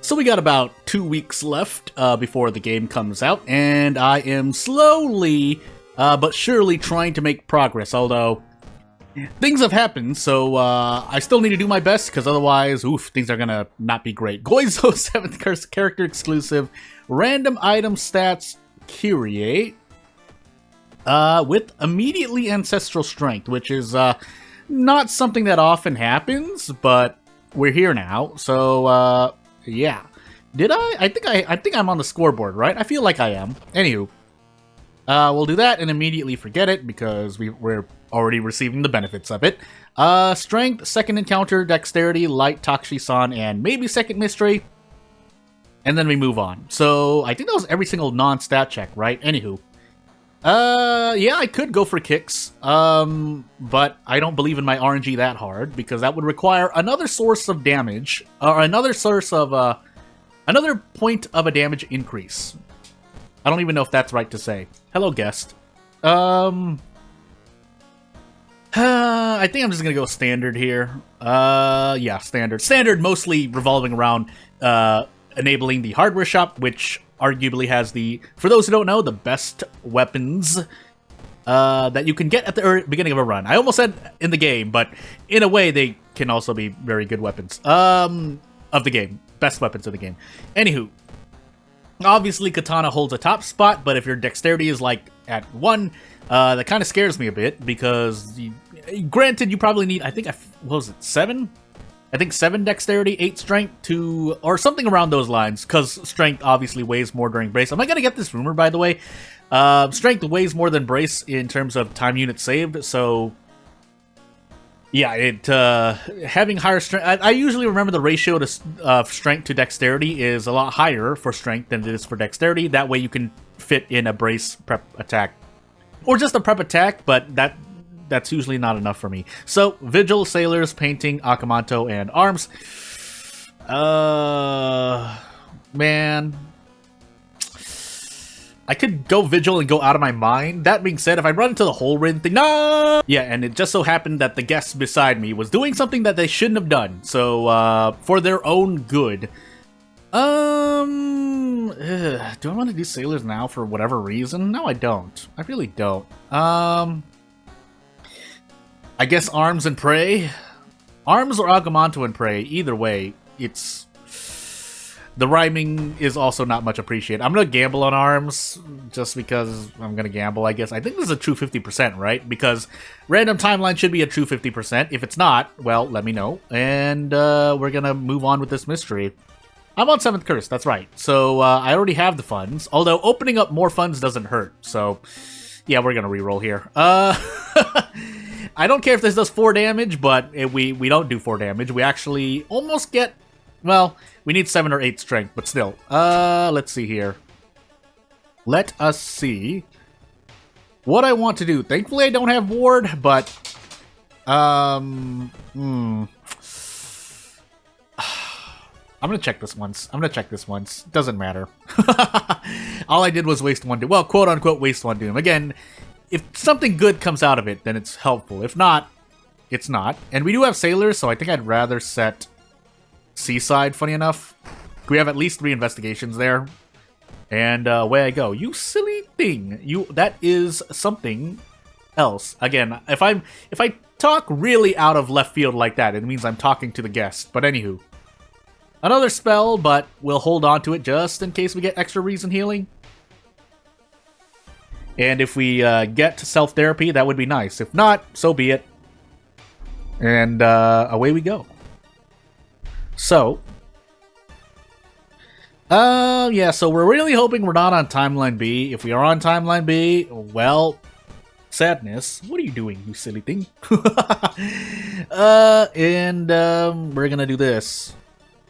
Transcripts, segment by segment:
So we got about 2 weeks left before the game comes out, and I am slowly but surely trying to make progress, although things have happened, so I still need to do my best, because otherwise, oof, things are gonna not be great. Goizo 7th character exclusive, random item stats, Kyrie, with immediately ancestral strength, which is not something that often happens, but we're here now, so yeah. Did I? I think I'm on the scoreboard, right? I feel like I am. Anywho, we'll do that and immediately forget it because we're already receiving the benefits of it. Strength, second encounter, dexterity, light, Takushi-san, and maybe second mystery. And then we move on. So I think that was every single non-stat check, right? Anywho. Yeah, I could go for kicks, but I don't believe in my RNG that hard, because that would require another source of damage, or another source of, another point of a damage increase. I don't even know if that's right to say. Hello, guest. I think I'm just gonna go standard here. Yeah, standard. Standard mostly revolving around, enabling the hardware shop, which arguably has the, for those who don't know, the best weapons that you can get at the beginning of a run. I almost said in the game, but in a way they can also be very good weapons of the game. Best weapons of the game. Anywho, obviously Katana holds a top spot, but if your dexterity is like at 1, that kind of scares me a bit, because granted you probably need, I think, what was it, 7? I think 7 dexterity, 8 strength, 2, or something around those lines, because strength obviously weighs more during brace. Am I going to get this rumor, by the way? Strength weighs more than brace in terms of time units saved, so yeah, having higher strength, I usually remember the ratio to strength to dexterity is a lot higher for strength than it is for dexterity. That way you can fit in a brace prep attack, or just a prep attack, but that's usually not enough for me. So, Vigil, Sailors, Painting, Akamanto, and Arms. Man. I could go Vigil and go out of my mind. That being said, if I run into the whole Rin thing, no! Yeah, and it just so happened that the guest beside me was doing something that they shouldn't have done. So, for their own good. Do I want to do Sailors now for whatever reason? No, I don't. I really don't. I guess Arms and Prey? Arms or Agamotto and Prey, either way, it's... The rhyming is also not much appreciated. I'm gonna gamble on Arms, just because I'm gonna gamble, I guess. I think this is a true 50%, right? Because random timeline should be a true 50%. If it's not, well, let me know. And we're gonna move on with this mystery. I'm on 7th Curse, that's right. So I already have the funds, although opening up more funds doesn't hurt. So yeah, we're gonna reroll here. I don't care if this does 4 damage, but we don't do 4 damage. We actually almost get... Well, we need 7 or 8 strength, but still. Let's see here. Let us see what I want to do. Thankfully, I don't have ward, but... I'm gonna check this once. Doesn't matter. All I did was waste 1 doom. Well, quote-unquote waste 1 doom. Again, if something good comes out of it, then it's helpful. If not, it's not. And we do have Sailors, so I think I'd rather set Seaside, funny enough. We have at least 3 investigations there. And away I go. You silly thing. That is something else. Again, if I talk really out of left field like that, it means I'm talking to the guest. But anywho. Another spell, but we'll hold on to it just in case we get extra reason healing. And if we get self-therapy, that would be nice. If not, so be it. And away we go. So, yeah, so we're really hoping we're not on Timeline B. If we are on Timeline B, well, sadness. What are you doing, you silly thing? We're gonna do this.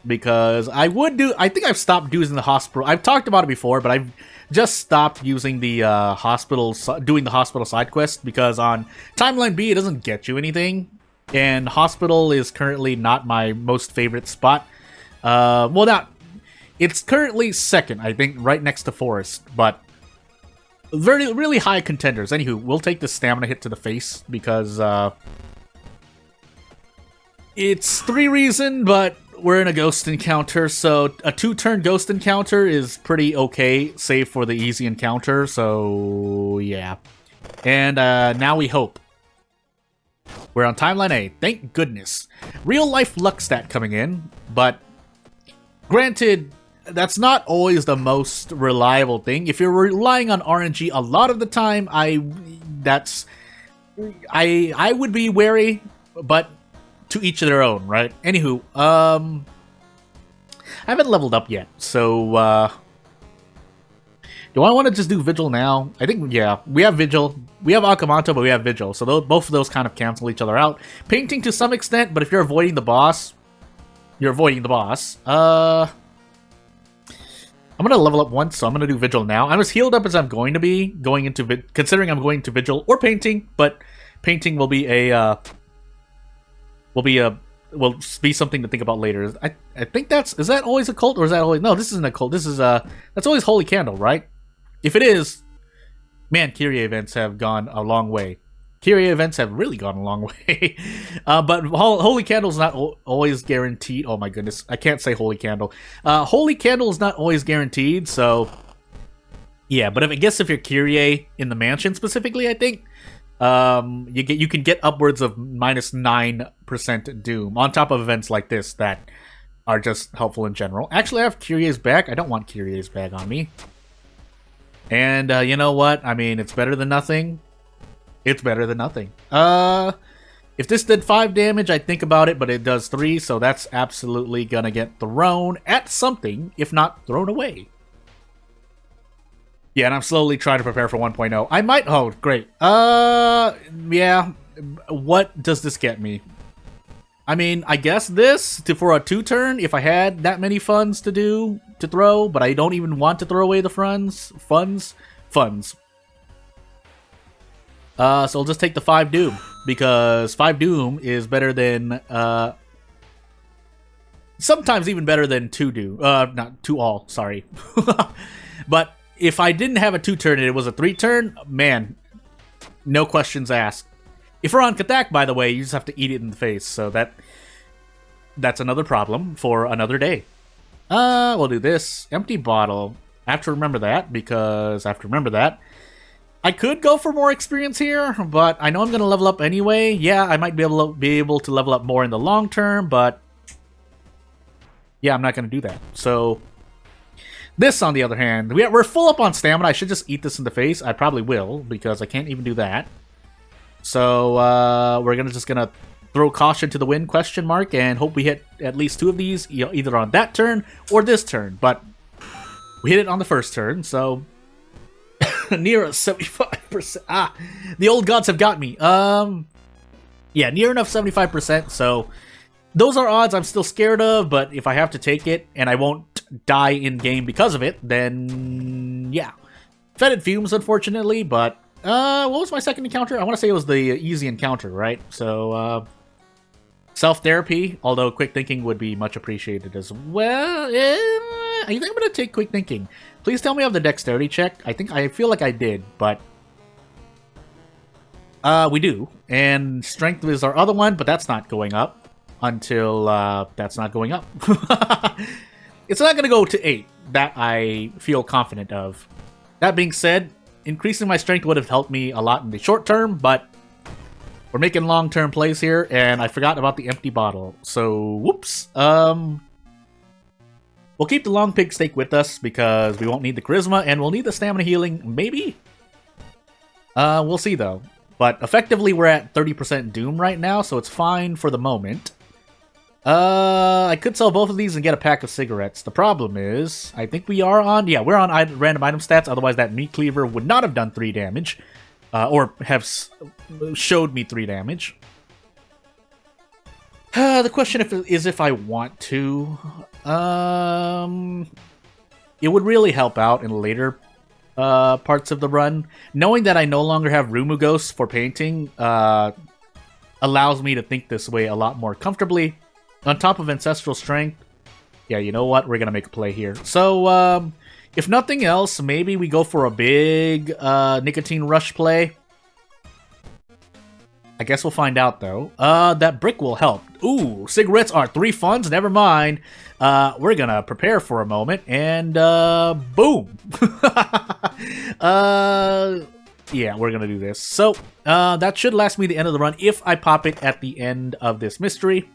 Because I think I've stopped using the hospital. I've talked about it before, but I've just stopped using the doing the hospital side quest, because on Timeline B, it doesn't get you anything. And hospital is currently not my most favorite spot. It's currently second, I think, right next to Forest, but really high contenders. Anywho, we'll take the stamina hit to the face, because it's 3 reason, but we're in a ghost encounter, so a 2-turn ghost encounter is pretty okay, save for the easy encounter, so yeah. And now we hope. We're on timeline A, thank goodness. Real life luck stat coming in, but granted, that's not always the most reliable thing. If you're relying on RNG a lot of the time, I would be wary, but to each their own, right? Anywho, I haven't leveled up yet, so do I want to just do Vigil now? I think, yeah, we have Vigil. We have Akamanto, but we have Vigil, so both of those kind of cancel each other out. Painting to some extent, but if you're avoiding the boss, you're avoiding the boss. I'm gonna level up once, so I'm gonna do Vigil now. I'm as healed up as I'm going to be going into considering I'm going to Vigil or Painting, but Painting will be will be something to think about later. I think is that always a cult, or is that always... No, this isn't a cult. This is that's always Holy Candle, right? If it is, man, Kyrie events have gone a long way. Kyrie events have really gone a long way. But Holy Candle is not always guaranteed. Oh my goodness, I can't say Holy Candle. Holy Candle is not always guaranteed, so yeah. But if you're Kyrie in the mansion specifically, I think you can get upwards of -9% doom on top of events like this that are just helpful in general. Actually, I have Kyrie's bag. I don't want Kyrie's bag on me. And you know what? I mean, it's better than nothing. It's better than nothing. If this did 5 damage, I'd think about it, but it does 3, so that's absolutely gonna get thrown at something, if not thrown away. Yeah, and I'm slowly trying to prepare for 1.0. I might... Oh, great. Yeah. What does this get me? I mean, I guess this for a 2-turn, if I had that many funds to throw, but I don't even want to throw away the funds. So I'll just take the 5 Doom, because 5 Doom is better than, sometimes even better than 2 Doom. Not 2 all, sorry. But if I didn't have a 2-turn and it was a 3-turn, man, no questions asked. If we're on Katak, by the way, you just have to eat it in the face, so that's another problem for another day. We'll do this. Empty bottle. I have to remember that, because I have to remember that. I could go for more experience here, but I know I'm going to level up anyway. Yeah, I might be able to level up more in the long term, but yeah, I'm not going to do that. So this, on the other hand, we're full up on stamina. I should just eat this in the face. I probably will, because I can't even do that. So we're just gonna throw caution to the wind, question mark, and hope we hit at least 2 of these, either on that turn or this turn. But we hit it on the first turn, so near a 75%. Ah, the old gods have got me. Yeah, near enough 75%. So those are odds I'm still scared of, but if I have to take it and I won't die in game because of it, then yeah. Fetid fumes, unfortunately, but what was my second encounter? I want to say it was the easy encounter, right? So self-therapy, although quick thinking would be much appreciated as well. I think I'm gonna take quick thinking. Please tell me I have the dexterity check. I feel like I did, but we do. And strength is our other one, but that's not going up until that's not going up. It's not gonna go to 8. That I feel confident of. That being said, increasing my strength would have helped me a lot in the short term, but we're making long-term plays here, and I forgot about the empty bottle. So, whoops. We'll keep the long pig steak with us, because we won't need the charisma, and we'll need the stamina healing, maybe? We'll see, though. But effectively, we're at 30% Doom right now, so it's fine for the moment. I could sell both of these and get a pack of cigarettes. The problem is, I think we are on... Yeah, we're on random item stats, otherwise that meat cleaver would not have done 3 damage. Or have showed me 3 damage. The question is if I want to. It would really help out in later parts of the run. Knowing that I no longer have Rumu Ghosts for painting allows me to think this way a lot more comfortably. On top of Ancestral Strength, yeah, you know what? We're going to make a play here. So, if nothing else, maybe we go for a big Nicotine Rush play. I guess we'll find out, though. That brick will help. Ooh, cigarettes are 3 funds, never mind. We're gonna prepare for a moment, and, boom! Yeah, we're gonna do this. So, that should last me the end of the run if I pop it at the end of this mystery.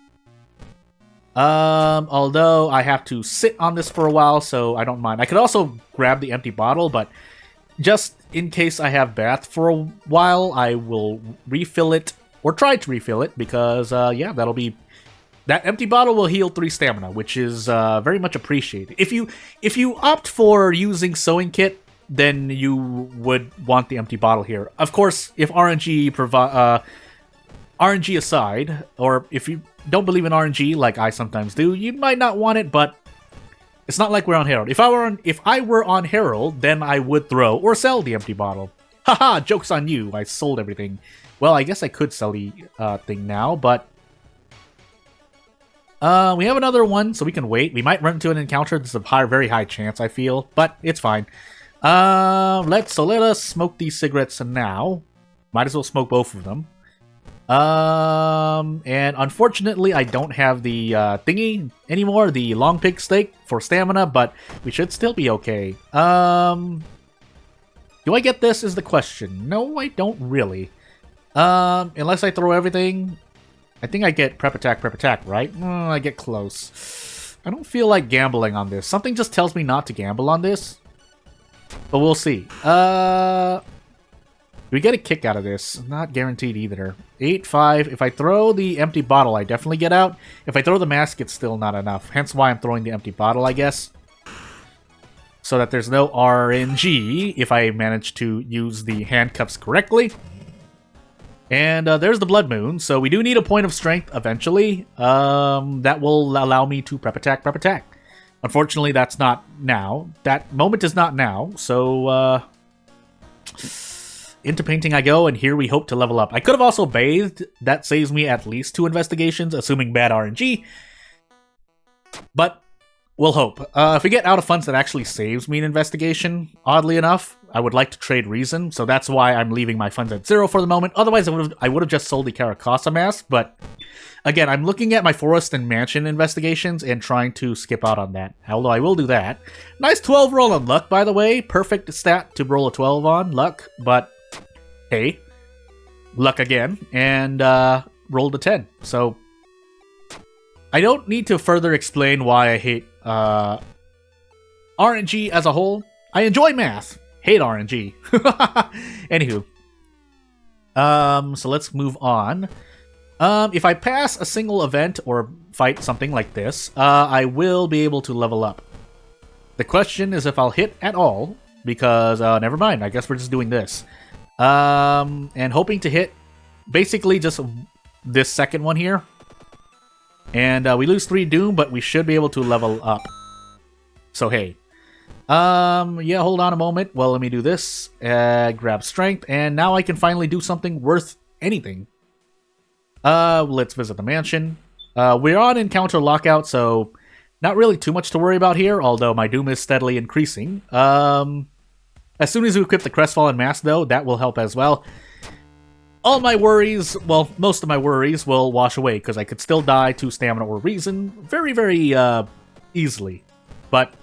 Although I have to sit on this for a while, so I don't mind. I could also grab the empty bottle, but just in case I have bath for a while, I will refill it, or try to refill it, because, yeah, that'll be... That empty bottle will heal 3 stamina, which is very much appreciated. If you opt for using sewing kit, then you would want the empty bottle here. Of course, if RNG RNG aside, or if you don't believe in RNG like I sometimes do, you might not want it, but it's not like we're on Herald. If I were on Herald, then I would throw or sell the empty bottle. Haha, joke's on you. I sold everything. Well, I guess I could sell the thing now, but we have another one, so we can wait. We might run into an encounter. There's a very high chance, I feel, but it's fine. Let us smoke these cigarettes now. Might as well smoke both of them. And unfortunately, I don't have the thingy anymore, the long pig steak for stamina, but we should still be okay. Do I get this is the question. No, I don't really. Unless I throw everything. I think I get prep attack, right? I get close. I don't feel like gambling on this. Something just tells me not to gamble on this. But we'll see. We get a kick out of this. Not guaranteed either. 8-5. If I throw the empty bottle, I definitely get out. If I throw the mask, it's still not enough. Hence why I'm throwing the empty bottle, I guess. So that there's no RNG if I manage to use the handcuffs correctly. And there's the Blood Moon, so we do need a point of strength eventually. That will allow me to prep attack. Unfortunately, that's not now. That moment is not now, so into painting I go, and here we hope to level up. I could have also bathed. That saves me at least 2 investigations, assuming bad RNG. But we'll hope. If we get out of funds, that actually saves me an investigation, oddly enough. I would like to trade reason, so that's why I'm leaving my funds at 0 for the moment. Otherwise, I would have just sold the Caracasa mask, but again, I'm looking at my forest and mansion investigations and trying to skip out on that. Although I will do that. Nice 12 roll on luck, by the way. Perfect stat to roll a 12 on luck, but hey, luck again, and rolled a 10. So I don't need to further explain why I hate RNG as a whole. I enjoy math. Hate RNG. Anywho. So let's move on. If I pass a single event or fight something like this, I will be able to level up. The question is if I'll hit at all, because never mind, I guess we're just doing this. And hoping to hit basically just this second one here. And we lose 3 Doom, but we should be able to level up. So hey. Yeah, hold on a moment. Well, let me do this. Grab strength, and now I can finally do something worth anything. Let's visit the mansion. We're on encounter lockout, so not really too much to worry about here, although my Doom is steadily increasing. As soon as we equip the Crestfallen Mask, though, that will help as well. All my worries, well, most of my worries will wash away, because I could still die to stamina or reason very, very easily. But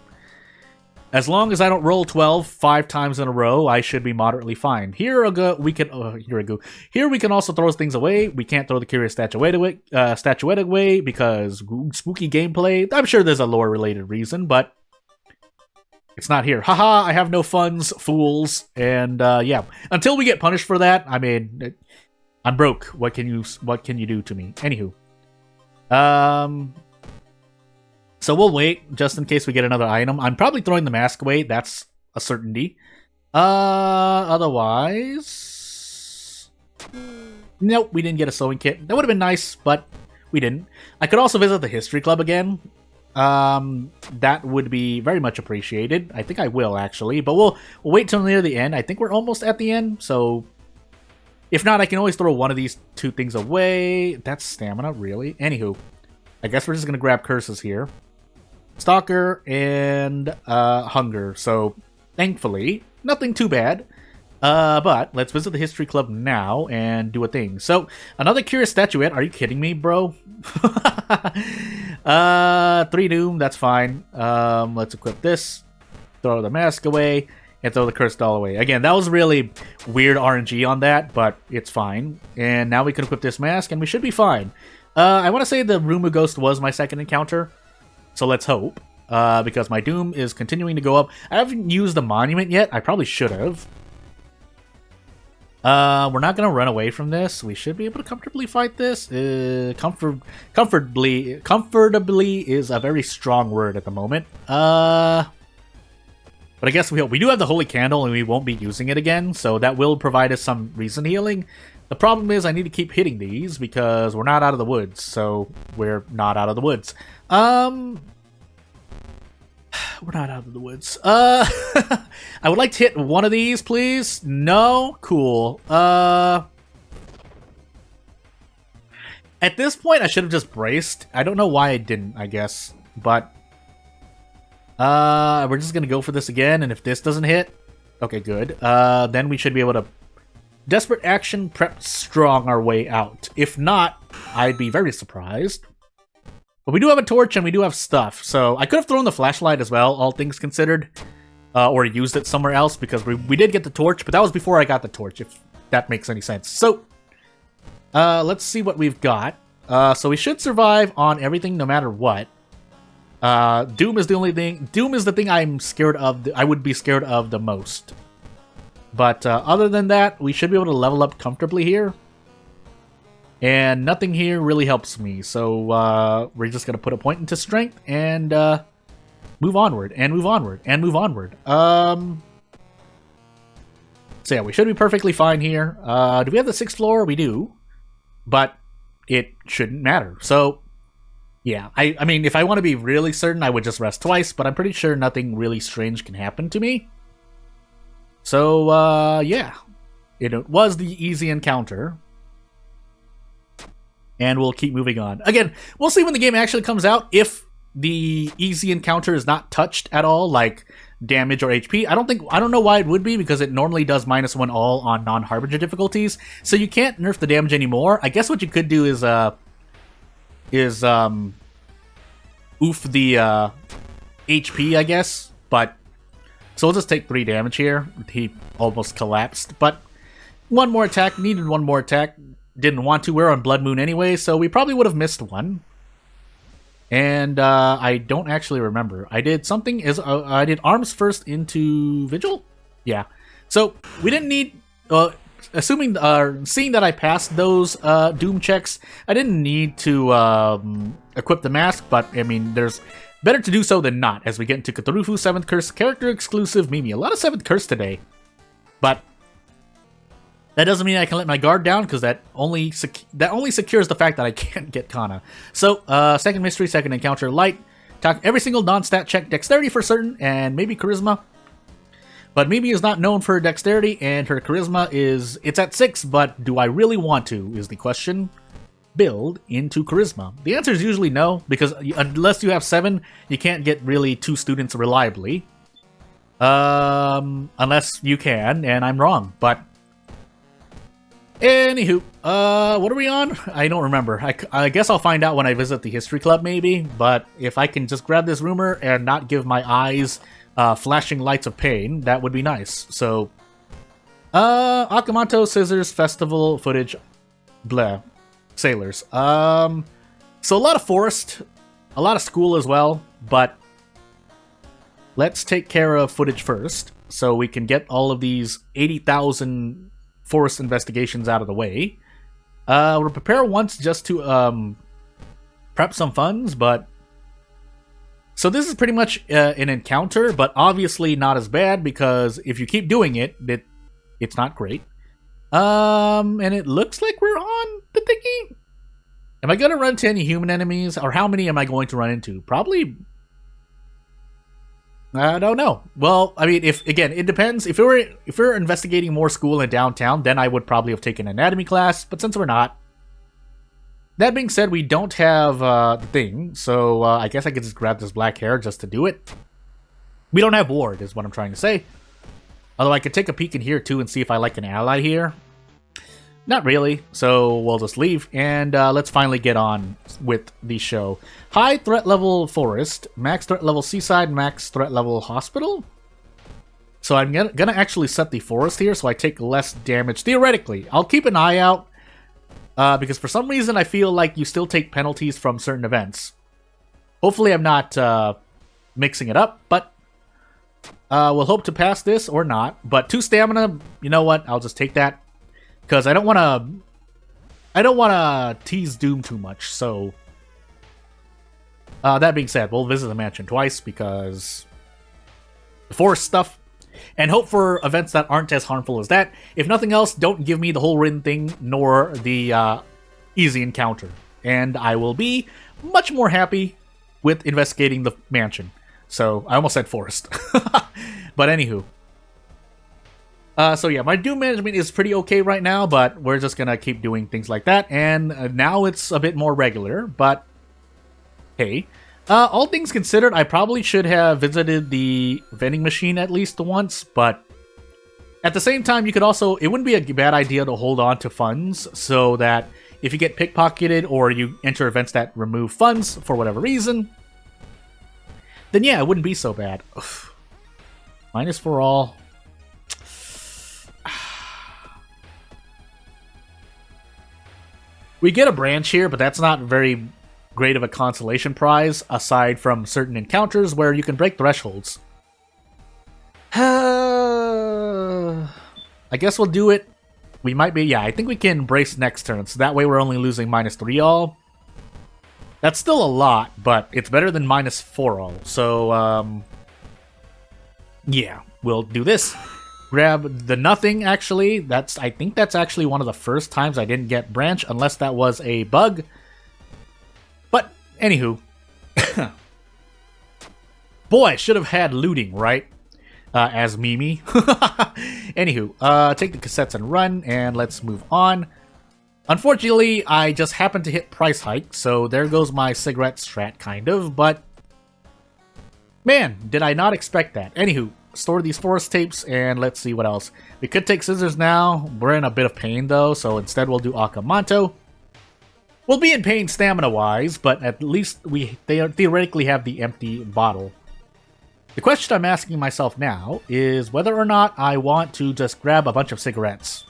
as long as I don't roll 12 5 times in a row, I should be moderately fine. Here we can also throw things away. We can't throw the Curious Statuette away because spooky gameplay. I'm sure there's a lore-related reason, but it's not here. Haha, I have no funds, fools. And yeah, until we get punished for that, I mean, I'm broke. What can you do to me? Anywho. So we'll wait, just in case we get another item. I'm probably throwing the mask away, that's a certainty. Otherwise... Nope, we didn't get a sewing kit. That would have been nice, but we didn't. I could also visit the History Club again. That would be very much appreciated. I think I will, actually. But we'll wait till near the end. I think we're almost at the end, so... If not, I can always throw one of these 2 things away. That's stamina, really? Anywho. I guess we're just gonna grab curses here. Stalker and Hunger. So, thankfully, nothing too bad. But let's visit the History Club now and do a thing. So, another curious statuette. Are you kidding me, bro? 3 Doom, that's fine. Let's equip this. Throw the mask away. And throw the Cursed Doll away. Again, that was really weird RNG on that, but it's fine. And now we can equip this mask, and we should be fine. I want to say the Rumu Ghost was my second encounter. So let's hope. Because my Doom is continuing to go up. I haven't used the Monument yet. I probably should have. We're not gonna run away from this. We should be able to comfortably fight this. Comfortably is a very strong word at the moment. But I guess we do have the Holy Candle, and we won't be using it again, so that will provide us some recent healing. The problem is I need to keep hitting these because we're not out of the woods, so we're not out of the woods. We're not out of the woods. I would like to hit one of these, please. No? Cool. At this point, I should have just braced. I don't know why I didn't, I guess. But, we're just gonna go for this again, and if this doesn't hit... Okay, good. Then we should be able to... Desperate action, prep strong our way out. If not, I'd be very surprised. But we do have a torch and we do have stuff, so I could have thrown the flashlight as well, all things considered. Or used it somewhere else, because we did get the torch, but that was before I got the torch, if that makes any sense. So, let's see what we've got. So we should survive on everything no matter what. Doom is the only thing... Doom is the thing I'm scared of, I would be scared of the most. But other than that, we should be able to level up comfortably here. And nothing here really helps me, so we're just going to put a point into strength and move onward, and move onward, and move onward. So yeah, we should be perfectly fine here. Do we have the 6th floor? We do. But it shouldn't matter. So, yeah, I mean, if I want to be really certain, I would just rest twice, but I'm pretty sure nothing really strange can happen to me. So, yeah. It was the easy encounter. And we'll keep moving on. Again, we'll see when the game actually comes out if the easy encounter is not touched at all, like damage or HP. I don't know why it would be, because it normally does -1 all on non-Harbinger difficulties. So you can't nerf the damage anymore. I guess what you could do is oof the HP, I guess. But so we'll just take 3 damage here. He almost collapsed, but one more attack, needed one more attack. Didn't want to. We're on Blood Moon anyway, so we probably would have missed one. And I don't actually remember. I did something. I did arms first into Vigil? Yeah. So we didn't need... seeing that I passed those Doom checks, I didn't need to equip the mask, but I mean, there's better to do so than not as we get into Cthulhu 7th Curse, character exclusive Mimi. A lot of 7th Curse today. But that doesn't mean I can let my guard down, because that only secures the fact that I can't get Kana. So, second mystery, second encounter, light. Talk every single non-stat check, dexterity for certain, and maybe charisma. But Mimi is not known for her dexterity, and her charisma it's at 6, but do I really want to, is the question. Build into charisma. The answer is usually no, because unless you have 7, you can't get really 2 students reliably. Unless you can, and I'm wrong, but... Anywho, what are we on? I don't remember. I guess I'll find out when I visit the History Club, maybe. But if I can just grab this rumor and not give my eyes flashing lights of pain, that would be nice. So, Akamanto, Scissors, Festival, footage, blah, sailors. So a lot of forest, a lot of school as well, but let's take care of footage first, so we can get all of these 80,000... forest investigations out of the way. We'll prepare once just to prep some funds, but... So this is pretty much an encounter, but obviously not as bad, because if you keep doing it, it's not great. And it looks like we're on the thingy. Am I going to run into any human enemies, or how many am I going to run into? Probably... I don't know. Well, I mean, again, it depends. If we're investigating more school in downtown, then I would probably have taken an anatomy class, but since we're not. That being said, we don't have the thing, so I guess I could just grab this black hair just to do it. We don't have ward, is what I'm trying to say. Although I could take a peek in here, too, and see if I like an ally here. Not really, so we'll just leave, and let's finally get on with the show. High threat level forest, max threat level seaside, max threat level hospital. So I'm gonna actually set the forest here so I take less damage, theoretically. I'll keep an eye out, because for some reason I feel like you still take penalties from certain events. Hopefully I'm not mixing it up, but we'll hope to pass this or not. But 2 stamina, you know what, I'll just take that. Because I don't want to tease Doom too much, so... that being said, we'll visit the mansion twice, because... the forest stuff. And hope for events that aren't as harmful as that. If nothing else, don't give me the whole Rin thing, nor the easy encounter. And I will be much more happy with investigating the mansion. So, I almost said forest. But anywho... so yeah, my Doom management is pretty okay right now, but we're just gonna keep doing things like that, and now it's a bit more regular, but hey. All things considered, I probably should have visited the vending machine at least once, but at the same time, you could also, it wouldn't be a bad idea to hold on to funds, so that if you get pickpocketed or you enter events that remove funds for whatever reason, then yeah, it wouldn't be so bad. Ugh. Minus for all. We get a branch here, but that's not very great of a consolation prize, aside from certain encounters where you can break thresholds. I guess we'll do it. We might be... yeah, I think we can brace next turn, so that way we're only losing -3 all. That's still a lot, but it's better than -4 all. So, yeah, we'll do this. Grab the nothing, actually. I think that's actually one of the first times I didn't get branch, unless that was a bug. But, anywho. Boy, I should have had looting, right? As Mimi. Anywho, take the cassettes and run, and let's move on. Unfortunately, I just happened to hit price hike, so there goes my cigarette strat, kind of, but... man, did I not expect that. Anywho. Store these forest tapes, and let's see what else. We could take scissors now. We're in a bit of pain, though, so instead we'll do Akamanto. We'll be in pain stamina-wise, but at least they theoretically have the empty bottle. The question I'm asking myself now is whether or not I want to just grab a bunch of cigarettes.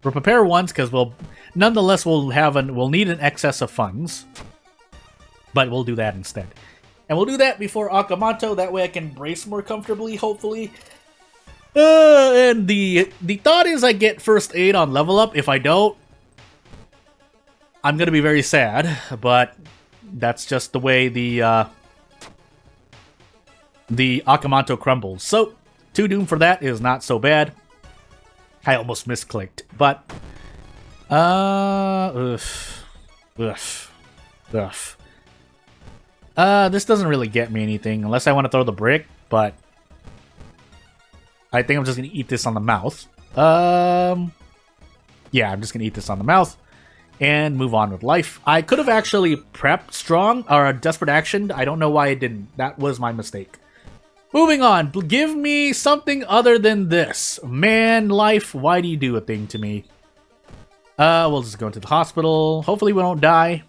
We'll prepare ones, because nonetheless we'll need an excess of funds. But we'll do that instead. And we'll do that before Akamanto, that way I can brace more comfortably, hopefully. And the thought is I get first aid on level up. If I don't, I'm gonna be very sad, but that's just the way the Akamanto crumbles. So, 2 Doom for that is not so bad. I almost misclicked, but... this doesn't really get me anything, unless I want to throw the brick, but... I think I'm just going to eat this on the mouth. Yeah, I'm just going to eat this on the mouth, and move on with life. I could have actually prepped strong, or desperate action. I don't know why I didn't. That was my mistake. Moving on, give me something other than this. Man, life, why do you do a thing to me? We'll just go into the hospital. Hopefully we don't die.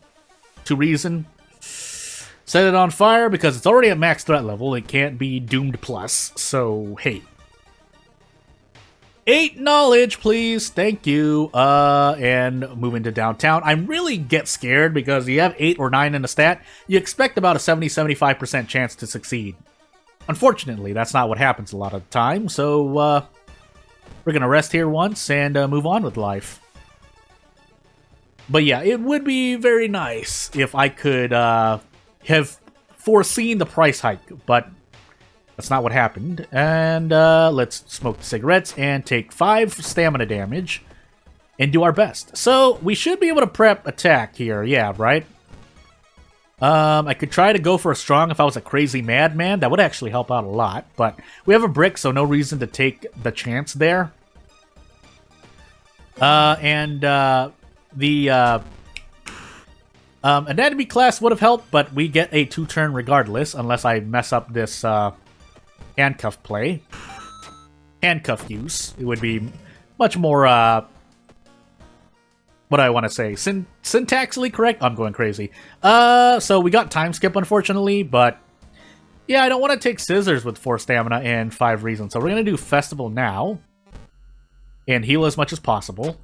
To reason. Set it on fire because it's already at max threat level. It can't be doomed plus. So, hey. 8 knowledge, please. Thank you. And move into downtown. I really get scared because you have 8 or 9 in the stat. You expect about a 70-75% chance to succeed. Unfortunately, that's not what happens a lot of the time. So, we're going to rest here once and move on with life. But yeah, it would be very nice if I could have foreseen the price hike, but that's not what happened. And let's smoke the cigarettes and take 5 stamina damage and do our best. So we should be able to prep attack here. Yeah, right? I could try to go for a strong if I was a crazy madman. That would actually help out a lot. But we have a brick, so no reason to take the chance there. The anatomy class would have helped, but we get a 2-turn regardless, unless I mess up this handcuff play. handcuff use. It would be much more, what do I want to say? Syntaxically correct? I'm going crazy. So we got time skip, unfortunately, but yeah, I don't want to take scissors with 4 stamina and 5 reason. So we're going to do festival now and heal as much as possible,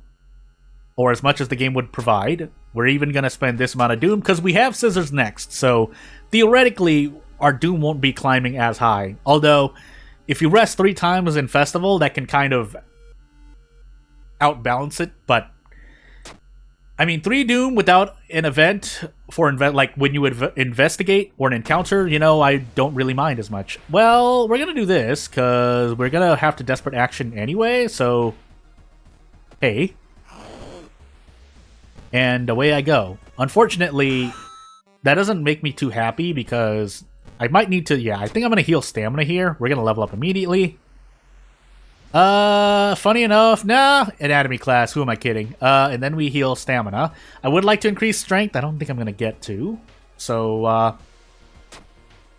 or as much as the game would provide. We're even going to spend this amount of doom because we have scissors next. So theoretically, our doom won't be climbing as high. Although, if you rest 3 times in festival, that can kind of outbalance it. But I mean, 3 doom without an event for like when you would investigate or an encounter, you know, I don't really mind as much. Well, we're gonna do this because we're gonna have to desperate action anyway. So, hey, and away I go. Unfortunately, that doesn't make me too happy because I might need to. Yeah, I think I'm gonna heal stamina here. We're gonna level up immediately. Funny enough, nah, anatomy class, who am I kidding? And then we heal stamina. I would like to increase strength, I don't think I'm gonna get to. So,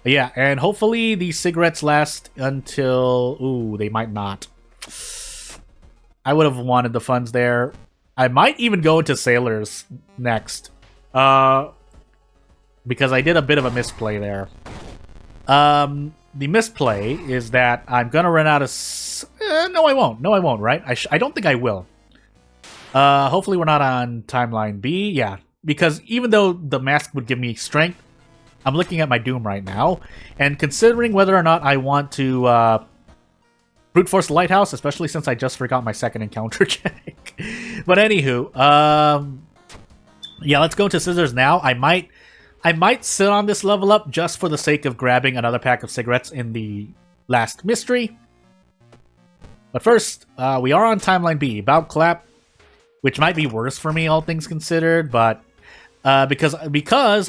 yeah, and hopefully these cigarettes last until... Ooh, they might not. I would have wanted the funds there. I might even go into sailors next. Because I did a bit of a misplay there. The misplay is that I'm gonna run out of... no, I won't. No, I won't, right? I don't think I will. Hopefully we're not on timeline B. Yeah, because even though the mask would give me strength, I'm looking at my doom right now, and considering whether or not I want to brute force the lighthouse, especially since I just forgot my second encounter check. But anywho, yeah, let's go into scissors now. I might sit on this level up just for the sake of grabbing another pack of cigarettes in the last mystery. But first, we are on timeline B, Bout Clap, which might be worse for me, all things considered, but because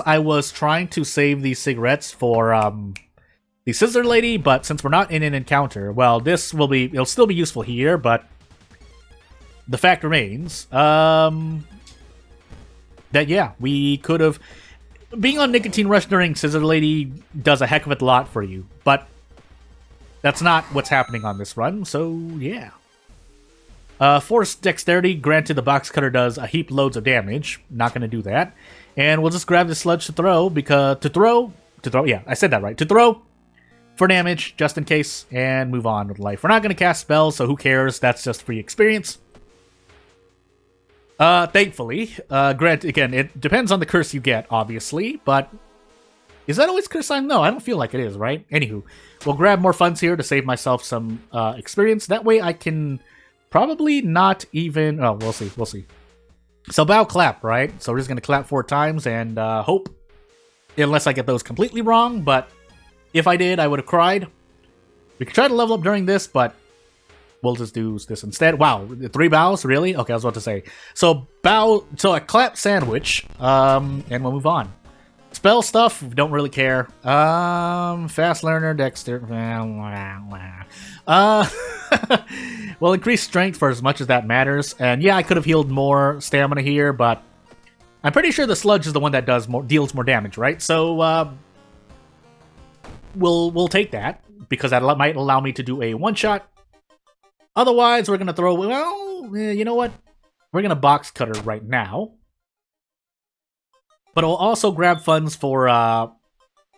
I was trying to save these cigarettes for the scissor lady, but since we're not in an encounter, well, it'll still be useful here, but the fact remains that yeah, we could have... Being on Nicotine Rush during Scissor Lady does a heck of a lot for you, but that's not what's happening on this run, so yeah. Force Dexterity, granted the box cutter does a heap loads of damage, not going to do that. And we'll just grab the sludge to throw, because to throw, yeah, I said that right, to throw for damage, just in case, and move on with life. We're not going to cast spells, so who cares, that's just free experience. Thankfully, again, it depends on the curse you get, obviously, but is that always curse sign? No, I don't feel like it is, right? Anywho, we'll grab more funds here to save myself some, experience. That way I can probably not even, oh, we'll see. So bow clap, right? So we're just gonna clap 4 times and, hope, unless I get those completely wrong, but if I did, I would have cried. We could try to level up during this, but we'll just do this instead. Wow, 3 bows? Really? Okay, I was about to say. So a clap sandwich, and we'll move on. Spell stuff, don't really care. Fast learner, Dexter. We'll increase strength for as much as that matters. And yeah, I could have healed more stamina here, but I'm pretty sure the sludge is the one that deals more damage, right? So we'll take that, because that might allow me to do a one-shot. Otherwise, we're going to throw... Well, you know what? We're going to box cutter right now. But we'll also grab funds for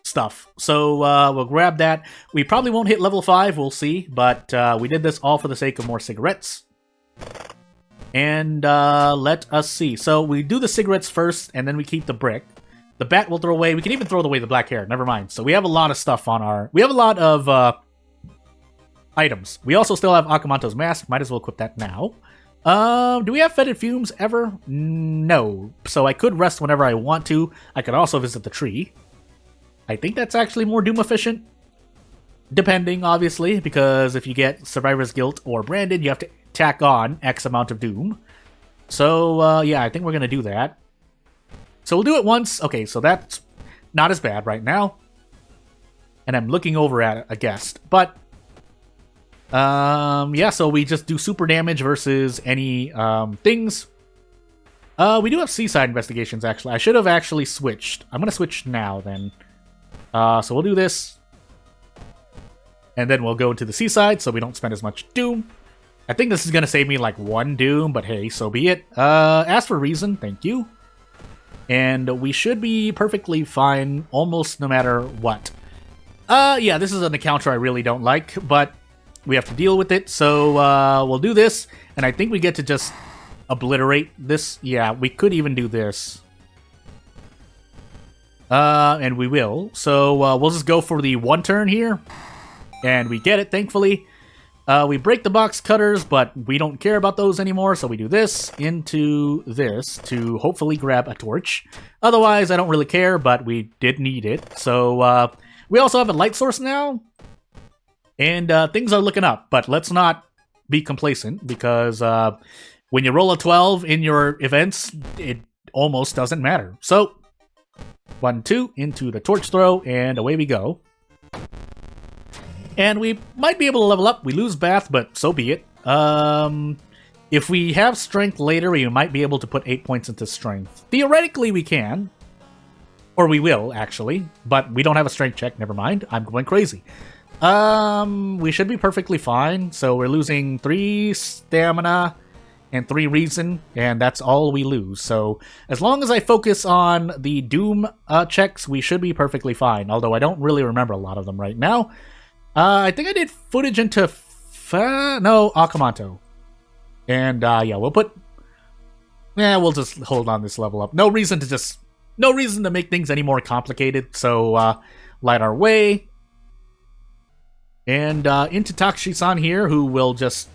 stuff. So we'll grab that. We probably won't hit level 5, we'll see. But we did this all for the sake of more cigarettes. And let us see. So we do the cigarettes first, and then we keep the brick. The bat we'll throw away. We can even throw away the black hair. Never mind. So we have a lot of stuff on our... We have a lot of... items. We also still have Akamanto's mask. Might as well equip that now. Do we have fetid fumes ever? No. So I could rest whenever I want to. I could also visit the tree. I think that's actually more doom efficient. Depending, obviously, because if you get Survivor's Guilt or Branded, you have to tack on X amount of doom. So, yeah, I think we're going to do that. So we'll do it once. Okay, so that's not as bad right now. And I'm looking over at a guest. But... yeah, so we just do super damage versus any, things. We do have seaside investigations, actually. I should have actually switched. I'm gonna switch now, then. So we'll do this. And then we'll go to the seaside so we don't spend as much Doom. I think this is going to save me like 1 Doom, but hey, so be it. Ask for reason, thank you. And we should be perfectly fine almost no matter what. Yeah, this is an encounter I really don't like, but we have to deal with it. So we'll do this, and I think we get to just obliterate this. Yeah, we could even do this. And we will. So we'll just go for the 1 turn here. And we get it, thankfully. We break the box cutters, but we don't care about those anymore, so we do this into this to hopefully grab a torch. Otherwise, I don't really care, but we did need it. So we also have a light source now, and things are looking up, but let's not be complacent, because when you roll a 12 in your events, it almost doesn't matter. So 1, 2 into the torch throw, and away we go. And we might be able to level up. We lose Bath, but so be it. If we have Strength later, we might be able to put 8 points into Strength. Theoretically, we can. Or we will, actually. But we don't have a Strength check. Never mind. I'm going crazy. We should be perfectly fine. So we're losing 3 Stamina and 3 Reason. And that's all we lose. So as long as I focus on the Doom checks, we should be perfectly fine. Although I don't really remember a lot of them right now. I think I did footage into Akamanto. And yeah, we'll just hold on this level up. No reason to make things any more complicated. So light our way. And into Takashi-san here, who will just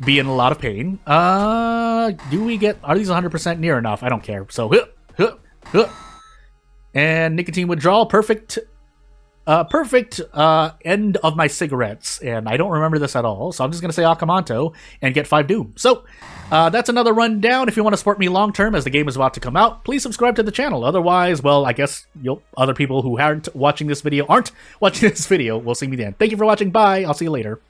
be in a lot of pain. Are these 100% near enough? I don't care. So and nicotine withdrawal, perfect end of my cigarettes, and I don't remember this at all, so I'm just going to say Akamanto and get 5 Doom. So, that's another rundown. If you want to support me long-term as the game is about to come out, please subscribe to the channel. Otherwise, well, I guess other people who aren't watching this video will see me then. Thank you for watching. Bye. I'll see you later.